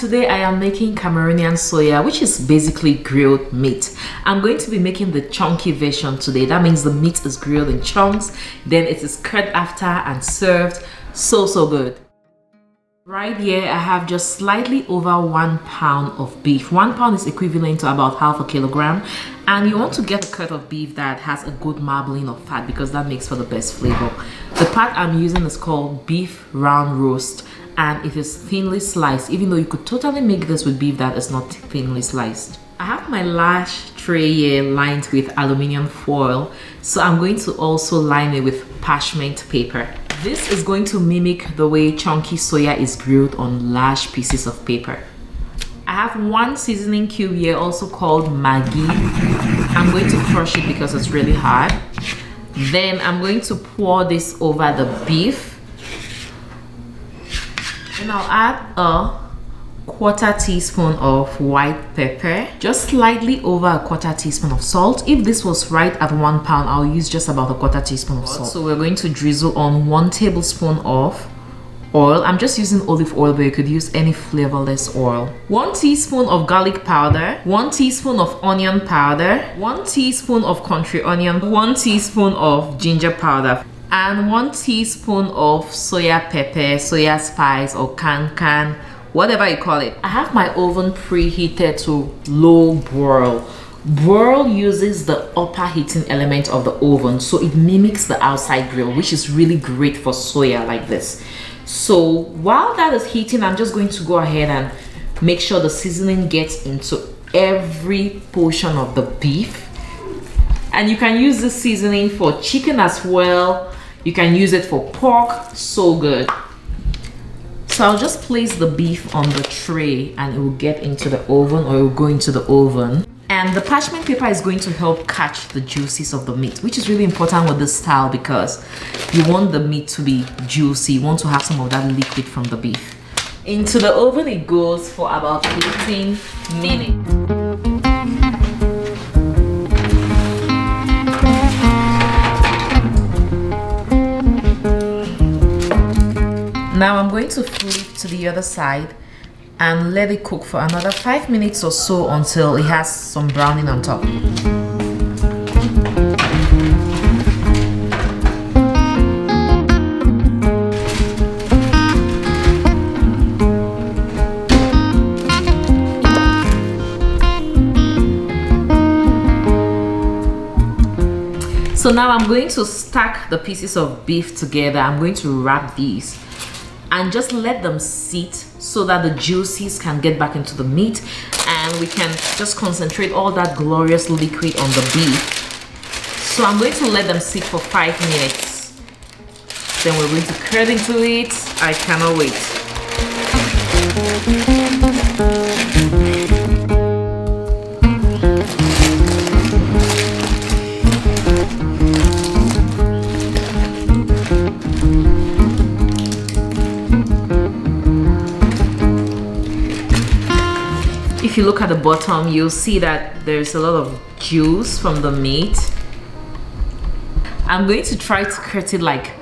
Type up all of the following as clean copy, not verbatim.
today I am making Cameroonian soya, which is basically grilled meat. I'm going to be making the chunky version today. That means the meat is grilled in chunks, then it is cut after and served. So good. Right here I have just slightly over 1 pound of beef. 1 pound is equivalent to about half a kilogram, and you want to get a cut of beef that has a good marbling of fat because that makes for the best flavor. The part I'm using is called beef round roast, and it is thinly sliced, even though you could totally make this with beef that is not thinly sliced. I have my large tray here lined with aluminium foil, so I'm going to also line it with parchment paper. This is going to mimic the way chunky soya is grilled on large pieces of paper. I have 1 seasoning cube here, also called Maggi. I'm going to crush it because it's really hard. Then I'm going to pour this over the beef. And I'll add a 1/4 teaspoon of white pepper, just slightly over a 1/4 teaspoon of salt. If this was right at 1 pound, I'll use just about a 1/4 teaspoon of salt. So we're going to drizzle on 1 tablespoon of oil. I'm just using olive oil, but you could use any flavorless oil. 1 teaspoon of garlic powder, 1 teaspoon of onion powder, 1 teaspoon of country onion, 1 teaspoon of ginger powder, and 1 teaspoon of soya pepper, soya spice, or kankan, whatever you call it. I have my oven preheated to low broil. Broil uses the upper heating element of the oven, so it mimics the outside grill, which is really great for soya like this. So while that is heating, I'm just going to go ahead and make sure the seasoning gets into every portion of the beef. And you can use this seasoning for chicken as well. You can use it for pork. So good. So I'll just place the beef on the tray and it will get into the oven, or it will go into the oven. And the parchment paper is going to help catch the juices of the meat, which is really important with this style because you want the meat to be juicy. You want to have some of that liquid from the beef. Into the oven it goes for about 15 minutes. Now I'm going to flip to the other side and let it cook for another 5 minutes or so until it has some browning on top. So now I'm going to stack the pieces of beef together. I'm going to wrap these and just let them sit so that the juices can get back into the meat and we can just concentrate all that glorious liquid on the beef. So I'm going to let them sit for 5 minutes. Then we're going to cut into it. I cannot wait. If you look at the bottom, you'll see that there's a lot of juice from the meat. I'm going to try to cut it like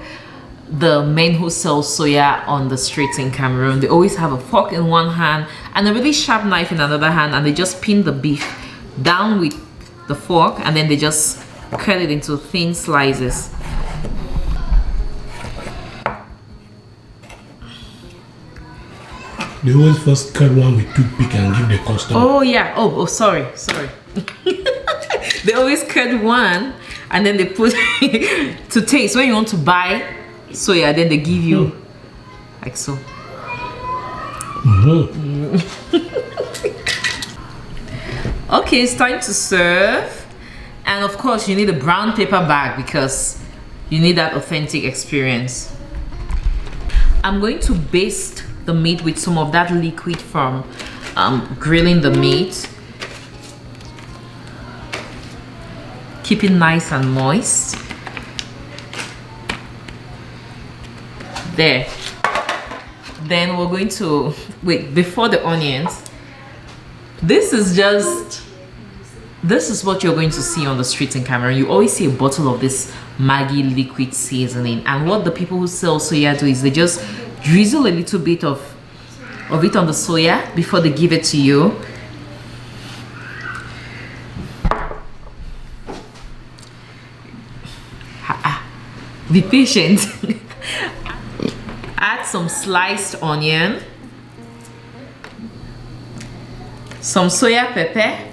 the men who sell soya on the streets in Cameroon. They always have a fork in one hand and a really sharp knife in another hand, and they just pin the beef down with the fork and then they just cut it into thin slices. They always first cut one with toothpick and give the customer. Oh yeah. Oh, sorry. They always cut one and then they put to taste. When you want to buy soya, then they give you like so. Okay, it's time to serve. And of course you need a brown paper bag because you need that authentic experience. I'm going to baste the meat with some of that liquid from grilling the meat. Keep it nice and moist. There. Then we're going to wait before the onions. This is what you're going to see on the streets in Cameroon. You always see a bottle of this Maggi liquid seasoning, and what the people who sell soya do is they just drizzle a little bit of of it on the soya before they give it to you. Be patient. Add some sliced onion, some soya pepper,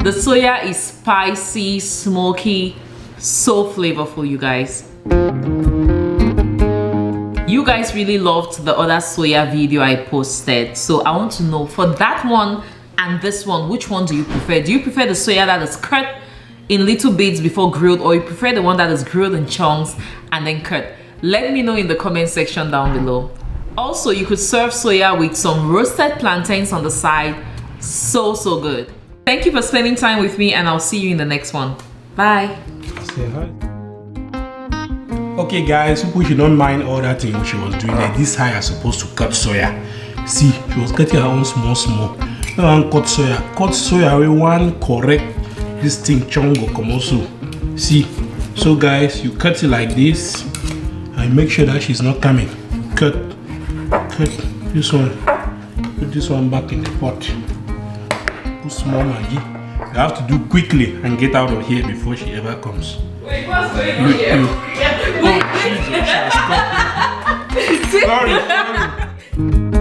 the soya is spicy, smoky, so flavorful, you guys. You guys really loved the other soya video I posted, so I want to know, for that one and this one, which one do you prefer? Do you prefer the soya that is cut in little bits before grilled, or you prefer the one that is grilled in chunks and then cut? Let me know in the comment section down below. Also, you could serve soya with some roasted plantains on the side. So good. Thank you for spending time with me, and I'll see you in the next one. Bye. Say hi. Okay guys, hope you don't mind all that thing she was doing. Like this how you're supposed to cut soya. See, she was cutting her own small. No one cut soya. We want correct this thing chongo come also. See, so guys, you cut it like this and make sure that she's not coming. Cut this one. Put this one back in the pot. Put small Maggi. You have to do quickly and get out of here before she ever comes. Wait, what's going on here? Oh, Jesus, sorry.